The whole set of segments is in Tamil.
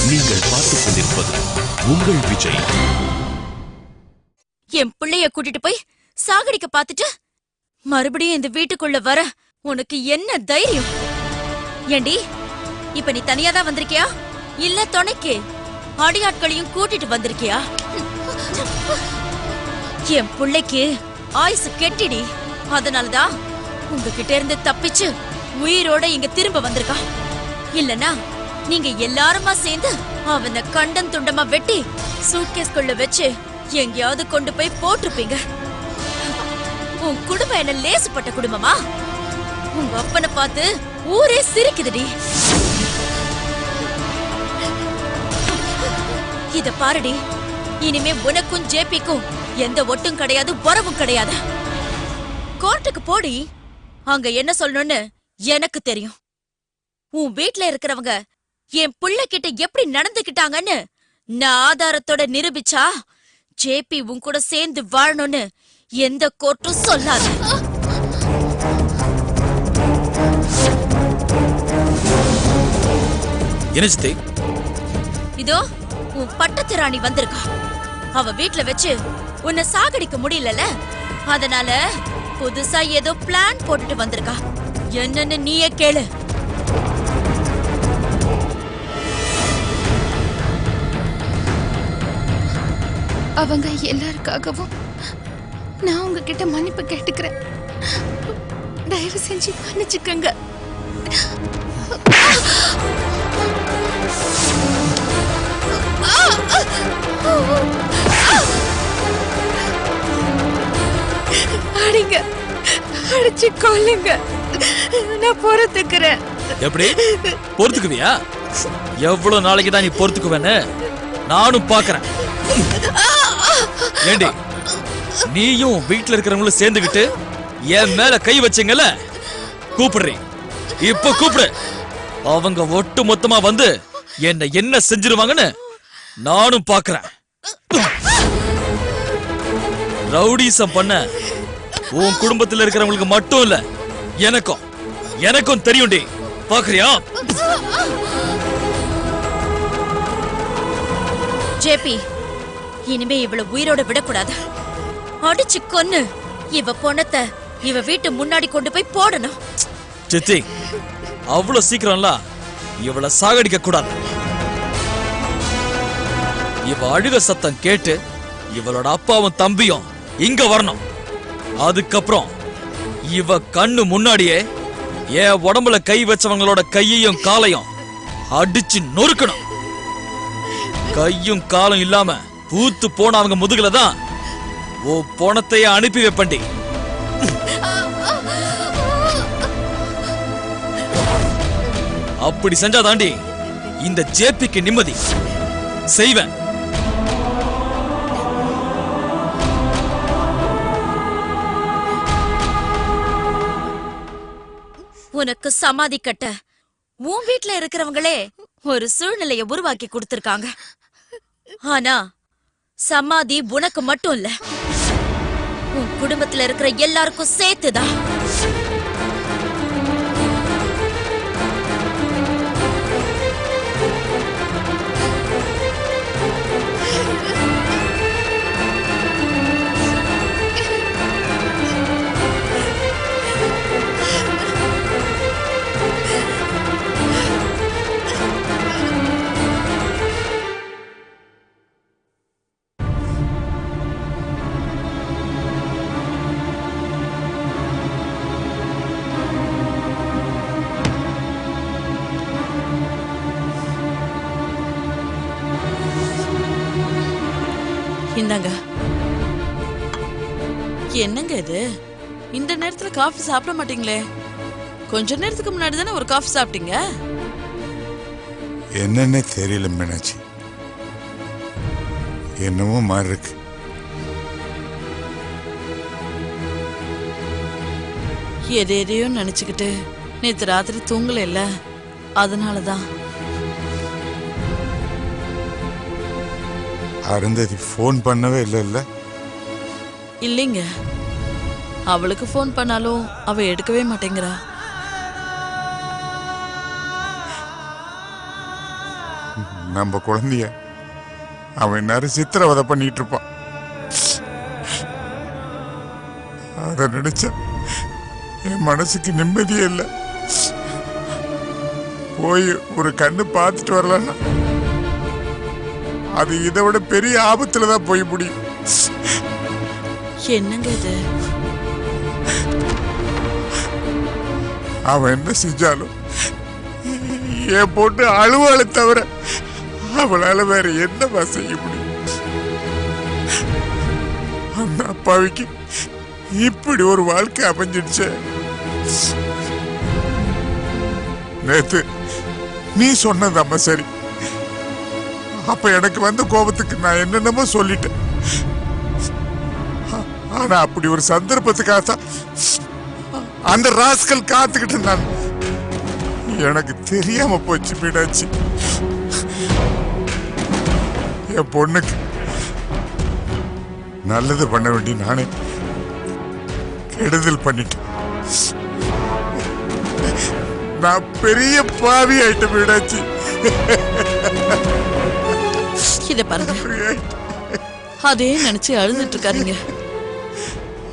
நீங்கள் பார்த்துக் கொண்டிருப்பது உங்கள் விஜய். என் பிள்ளைய கூட்டிட்டு போய் சாகடிக்க பாத்துட்டு மறுபடியும் இந்த வீட்டுக்குள்ள வர உனக்கு என்ன தைரியம்? ஏண்டி, இப்ப நீ தனியாதான் வந்திருக்கியா இல்ல துணைக்கு அடியாட்களையும் கூட்டிட்டு வந்திருக்கியா? என் பிள்ளைக்கு ஆயுசு கெட்டிடி. அதனாலதான் உங்ககிட்ட இருந்து தப்பிச்சு உயிரோட இங்க திரும்ப வந்திருக்கா. இல்லனா நீங்க எல்லாருமா சேர்ந்து அவனை கண்டம் துண்டமா வெட்டி சூட்கேஸ்குள்ள வச்சு எங்கேயாவது கொண்டு போய் போட்டிருப்பீங்க. உன் குடும்பம் என்ன லேசுப்பட்ட குடும்பமா? உங்க அப்பனை பார்த்து ஊரே சிரிக்குதுடி. இத பாருடி, இனிமே உனக்கும் ஜேபிக்கும் எந்த ஒட்டும் கிடையாது, உறவும் கிடையாது. கோர்ட்டுக்கு போடி. அங்க என்ன சொல்லணும்னு எனக்கு தெரியும். உன் வீட்ல இருக்கிறவங்க என் புள்ள கிட்ட எப்படி நடந்துக்கிட்டாங்கன்னு நான் ஆதாரத்தோட நிரூபிச்சா ஜேபி உன் கூட சேர்ந்து வாழணும்னு எந்த கோர்ட்டும் சொல்லாது. இதோ உன் பட்டத்து ராணி வந்திருக்கா. அவ வீட்ல வச்சு உன்னை சாகடிக்க முடியலல, அதனால புதுசா ஏதோ பிளான் போட்டுட்டு வந்திருக்கா. என்னன்னு நீயே கேளு. அவங்க எல்லாருக்காகவும் நான் உங்ககிட்ட மன்னிப்பு கேட்டுக்கிறேன். தயவு செஞ்சு மன்னிச்சுக்கங்க. அடிங்க, அடிச்சு கொல்லுங்க, நான் பொறுத்துக்கிறேன். எப்படி பொறுத்துக்குவியா? எவ்வளவு நாளைக்கு தான் நீ பொறுத்துக்குவேன்னு நானும் பாக்குறேன். ஏண்டி, நீயும் வீட்டுல இருக்கிறவங்களும் சேர்ந்துகிட்டு என் மேல கை வச்சீங்கல்ல, கூப்பிடுறீ. இப்ப கூப்பிடு. அவங்க ஒட்டு மொத்தமா வந்து என்ன செஞ்சிருவாங்கன்னு நானும் பாக்குறேன். ரவுடிசம் பண்ண உன் குடும்பத்தில் இருக்கிறவங்களுக்கு மட்டும் இல்ல, எனக்கும் தெரியும்டி. பாக்குறியா? ஜேபி, இனிமே இவள உயிரோட விடக்கூடாது. அடிச்சு கொன்னு இவ பொணத்தை இவ வீட்டு முன்னாடி கொண்டு போய் போடணும். சித்தி, அவ்வளவு சீக்கிரம்லாம் இவளை சாகடிக்க கூடாது. இவ அழுக சத்தம் கேட்டு இவளோட அப்பாவும் தம்பியும் இங்க வரணும். அதுக்கப்புறம் இவ கண்ணு முன்னாடியே என் உடம்புல கை வச்சவங்களோட கையையும் காலையும் அடிச்சு நொறுக்கணும். கையும் காலும் இல்லாம பூத்து போன அவங்க முதுகுல தான் ஓ போனத்தையே அனுப்பி வைப்பண்டி. அப்படி செஞ்சா தாண்டி இந்த ஜேபிக்கு நிம்மதி. செய்வேன். உனக்கு சமாதி கட்ட உன் வீட்ல இருக்கிறவங்களே ஒரு சூழ்நிலையை உருவாக்கி கொடுத்திருக்காங்க. ஆனா சமாதி உனக்கு மட்டும் இல்ல, உன் குடும்பத்துல இருக்கிற எல்லாருக்கும் சேர்த்துதான். இந்தாங்க. என்னங்க இது? இந்த நேரத்துல காஃபி சாப்பிட மாட்டீங்களே? கொஞ்ச நேரத்துக்கு முன்னாடி தானே ஒரு காஃபி சாப்பிட்டீங்க. என்னன்னே தெரியல மீனாட்சி, என்னமோ மாதிரி இருக்கு. எதையோ நினைச்சுக்கிட்டு நேத்து ராத்திரி தூங்கல இல்ல, அதனாலதான். அருந்ததி போன் பண்ணவே இல்ல? இல்லைங்க, அவளுக்கு போன் பண்ணாலும் அவ எடுக்கவே மாட்டேங்கிறா. நம்ம குழந்தைய அவன் நேரம் சித்திரவதை பண்ணிட்டு இருப்பான். அத நினைச்ச என் மனசுக்கு நிம்மதியே இல்லை. போய் ஒரு கண்ணு பார்த்துட்டு வரலன்னா அது இதை விட பெரிய ஆபத்துலதான் போய் முடியும். என்னங்க இது? அவன் என்ன செஞ்சாலும் என் பொண்ணு அழுவாளை தவிர அவளால வேற என்னவா செய்ய முடியும்? அந்த அப்பாவிக்கு இப்படி ஒரு வாழ்க்கை அமைஞ்சிடுச்ச. நேத்து நீ சொன்னது அம்மா சரி. அப்ப எனக்கு வந்த கோபத்துக்கு நான் என்னென்னமோ சொல்லிட்டேன். ஆனா அப்படி ஒரு சந்தர்ப்பத்துக்காக அந்த ராஸ்கல் காத்துக்கிட்டு இருந்தான். எனக்கு தெரியாம போச்சு மீனாட்சி. என் பொண்ணுக்கு நல்லது பண்ண வேண்டி நானே கெடுதல் பண்ணிட்டேன். நான் பெரிய பாவி ஆயிட்டேன் மீனாட்சி. இத பாருங்க, அதே நினைச்சு அழுதுட்டு இருக்காதீங்க.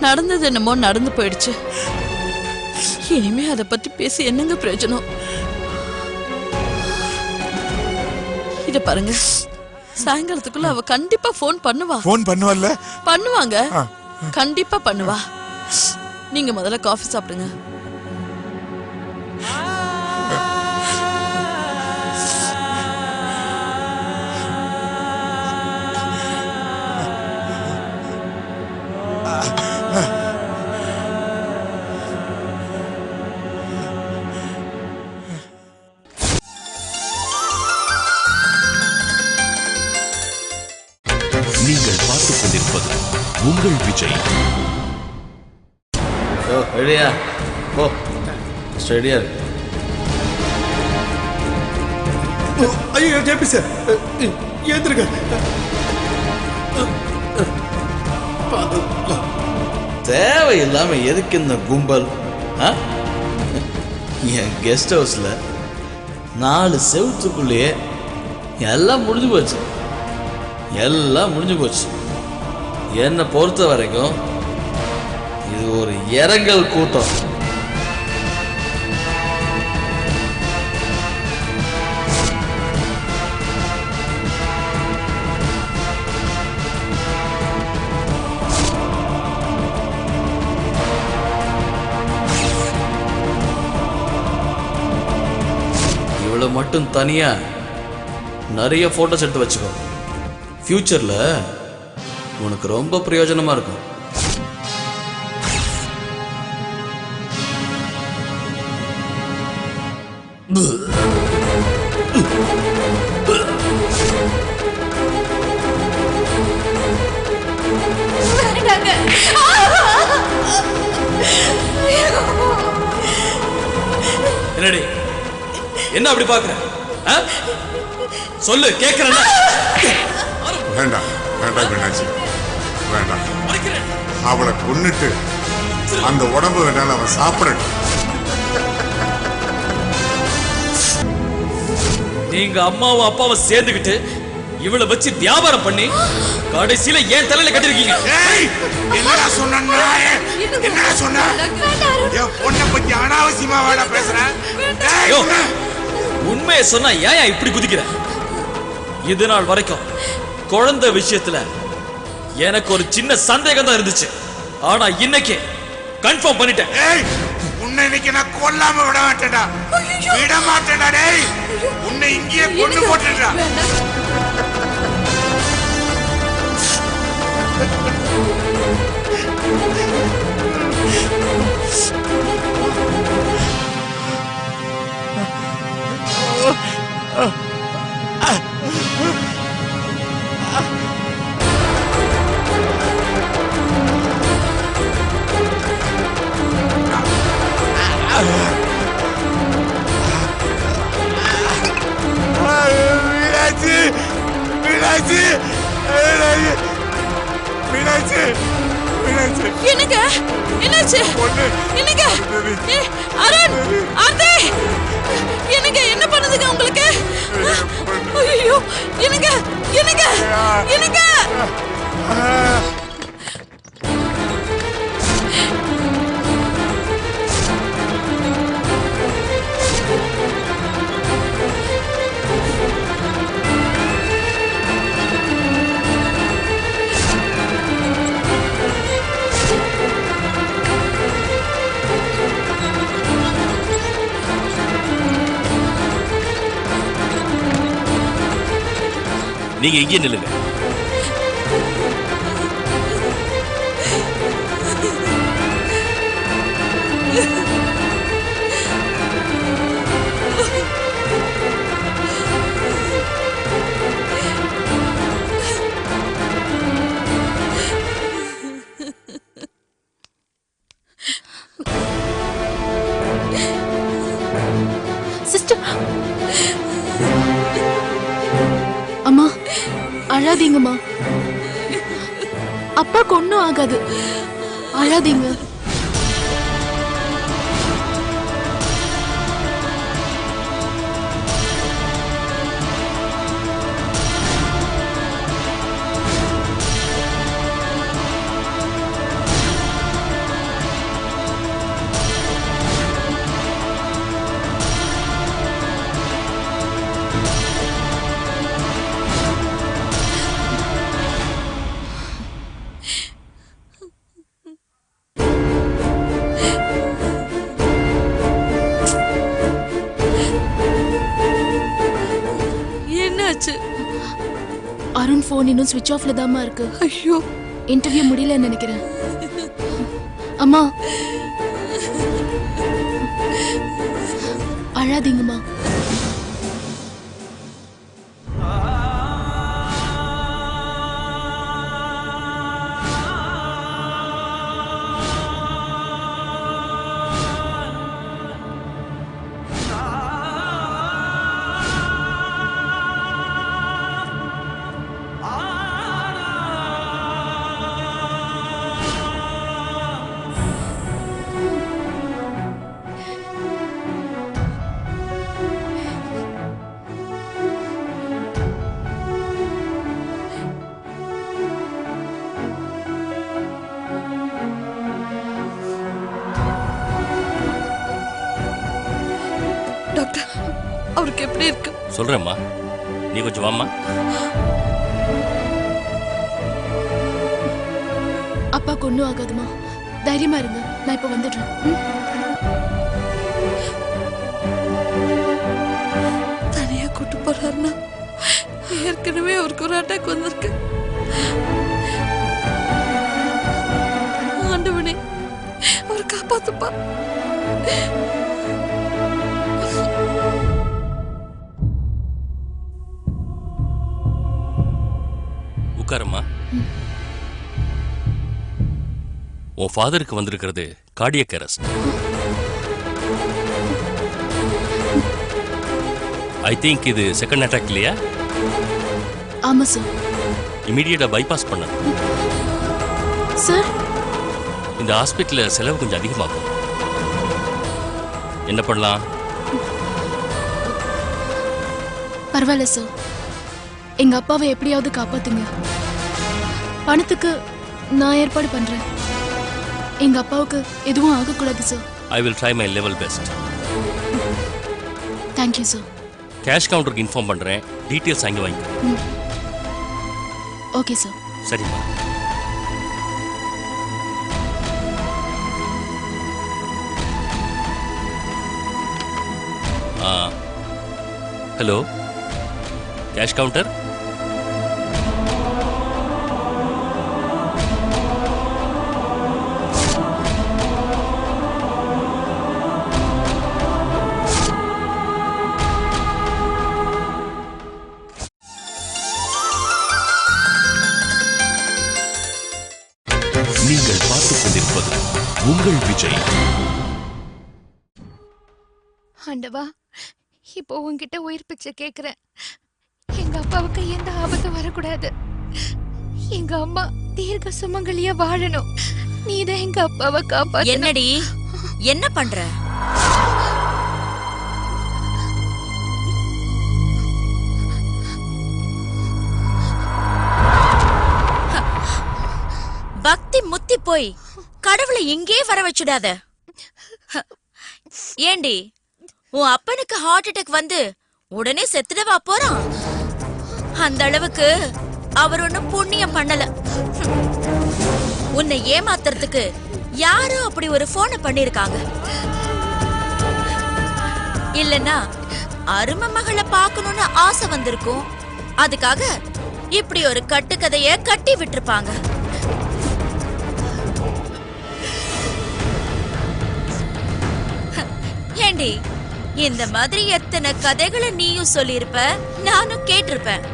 நடந்தது என்னமோ நடந்து போயிடுச்சு. இனிமே அதை பத்தி பேசி என்னங்க பிரயோஜனம்? இத பாருங்க, சாயங்காலத்துக்குள்ள அவ கண்டிப்பா போன் பண்ணுவா. போன் பண்ணுவல்ல? பண்ணுவாங்க, கண்டிப்பா பண்ணுவா. நீங்க முதல்ல காஃபி சாப்பிடுங்க. நீங்கள் பார்த்துக் கொண்டிருப்பது உங்கள் விஜய். ரெடியா? ஓ ரெடியா இருக்கு. ஐயோ ஜேபி சார், ஏந்திருங்க. தேவையில்லாம எதுக்கு இந்த கும்பல்? என் கெஸ்ட் ஹவுஸ்ல 4 செவத்துக்குள்ளேயே எல்லாம் முடிஞ்சு போச்சு. எல்லாம் முடிஞ்சு போச்சு. என்னை பொறுத்த வரைக்கும் இது ஒரு இரங்கல் கூட்டம். இவ்வளவு மட்டும் தனியா நிறைய போட்டோஸ் எடுத்து வச்சுக்கோ. ஃபியூச்சர்ல உனக்கு ரொம்ப பிரயோஜனமா இருக்கும். என்னடி என்ன அப்படி பாக்குற? சொல்லு, கேக்குறேன். வேண்டாம் வேண்டாம் மீனாட்சி, வேண்டாம். அவளை கொன்னுட்டு அந்த உடம்பு வேண்டாம் அவன் சாப்பிடணும். நீங்க அம்மாவும் அப்பாவும் சேர்ந்துகிட்டு இவளை வச்சு வியாபாரம் பண்ணி கடைசியில ஏன் தலையில கட்டிருக்கீங்க. என்னடா சொன்ன? என்னடா சொன்ன? என் பொண்ணை பத்தி அனாவசியமா வேணா பேசுறேன். உண்மையை சொன்னா ஏன் இப்படி குதிக்கிற? இது நாள் வரைக்கும் குழந்தை விஷயத்துல எனக்கு ஒரு சின்ன சந்தேகம் தான் இருந்துச்சு. ஆனா இன்னைக்கு கன்ஃபார்ம் பண்ணிட்டேன். உன்னை இன்னைக்கு நான் கொல்லாம விட மாட்டேன்டா. விட மாட்டேன்டா டேய். உன்னை இங்கேயே கொண்டு போட்டுடா. மீனாட்சி, மீனாட்சி, மீனாட்சி, மீனாட்சி. என்னங்க என்னாச்சு? என்னங்க? அருண், ஆர்த்தி, என்னங்க என்ன பண்ணுதுங்க உங்களுக்கு? ஐயோ, என்னங்க? என்னங்க? என்னங்க? நீங்க இங்கே நில்லுங்க. சிஸ்டர், அம்மா அழாதீங்கம்மா. அப்பாக்கு ஒன்னும் ஆகாது, அழாதீங்க. அருண் போன் இன்னும் ஸ்விட்ச் ஆஃப்ல தாமா இருக்கு. ஐயோ, இன்டர்வியூ முடியலன்னு நினைக்கிறேன். அம்மா அழாதீங்கம்மா. டாக்டர், அவருக்கு எப்படி இருக்கு? சொல்றேம்மா, நீ கொஞ்சம் வாம்மா. அப்பாக்கு ஒன்னும் ஆகாதுமா, தைரியமா இருங்க. நான் இப்ப வந்துடுறேன். தனியா கூட்டு போறாருன்னா ஏற்கனவே அவருக்கு ஒரு அட்டாக் வந்திருக்கு. ஆண்டவனே, அவர் காப்பாத்துப்பா. உட்காரம்மா. உன் ஃபாதருக்கு வந்திருக்கிறது கார்டியக் அரெஸ்ட். ஐ திங்க் இது செகண்ட் அட்டாக் இல்லையா? ஆமா சார். இமீடியட்டா பைபாஸ் பண்ணணும் சார். இந்த ஹாஸ்பிட்டல்ல செலவு கொஞ்சம் அதிகமாகும். என்ன பண்ணலாம்? பரவாயில்ல சார், எங்க அப்பாவை எப்படியாவது காப்பாத்துங்க. பணத்துக்கு நான் ஏற்பாடு பண்றேன். எங்க அப்பாவுக்கு எதுவும் ஆகக்கூடாது sir. I will try my level best. Thank you sir. Cash கவுண்டருக்கு இன்ஃபார்ம் பண்றேன், டீட்டெயில்ஸ் அங்கே வாங்கிக்கோ. Okay sir. சரிம்மா. Hello, cash counter. நீங்கள் பார்த்துக் கொண்டிருப்பது உங்கள் விஜய். ஆண்டவா, இப்போ உன்கிட்ட உயிர் பிச்சை கேக்குறேன். எங்க அப்பாவுக்கு எந்த ஆபத்தும் வரக்கூடாது. எங்க அம்மா தீர்க்க சுமங்கலியா வாழணும். நீதான் எங்க அப்பாவை காப்பாத்து. என்னடி என்ன பண்ற? பக்தி முத்தி போய் கடவுளை இங்கே வர வச்சுடாத. ஏண்டி உன் அப்பனுக்கு ஹார்ட் அட்டாக் வந்து உடனே செத்துடவா போறான்? அந்த அளவுக்கு அவர் ஒன்னும் புண்ணியம் பண்ணல. உன்னை ஏமாத்துறதுக்கு யாரும் அப்படி ஒரு போனை பண்ணிருக்காங்க. இல்லன்னா அருமை மகளை பார்க்கணும்னு ஆசை வந்திருக்கும். அதுக்காக இப்படி ஒரு கட்டுக்கதைய கட்டி விட்டுருப்பாங்க. ஏண்டி இந்த மாதிரி எத்தனை கதைகளை நீயும் சொல்லியிருப்ப, நானும் கேட்டிருப்பேன்.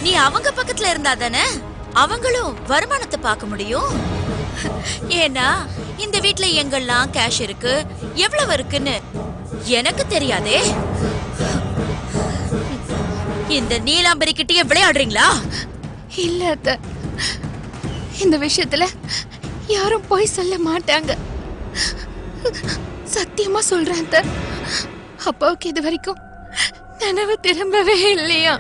நீ அவங்க பக்கத்துல இருந்தா தானே அவங்களும் வருமானத்தை பார்க்க முடியும். ஏன்னா இந்த வீட்ல எங்கெல்லாம் கேஷ் இருக்கு, எவ்வளவு இருக்குன்னு எனக்கு தெரியாதே. இந்த நீலாம்பரி கிட்டயே விளையாடுறீங்களா? இல்ல அத்தை, இந்த விஷயத்துல யாரும் போய் சொல்ல மாட்டாங்க. சத்தியமா சொல்றேன் அத்தை, அப்பாவுக்கு இது வரைக்கும் நினைவு திரும்பவே இல்லையா.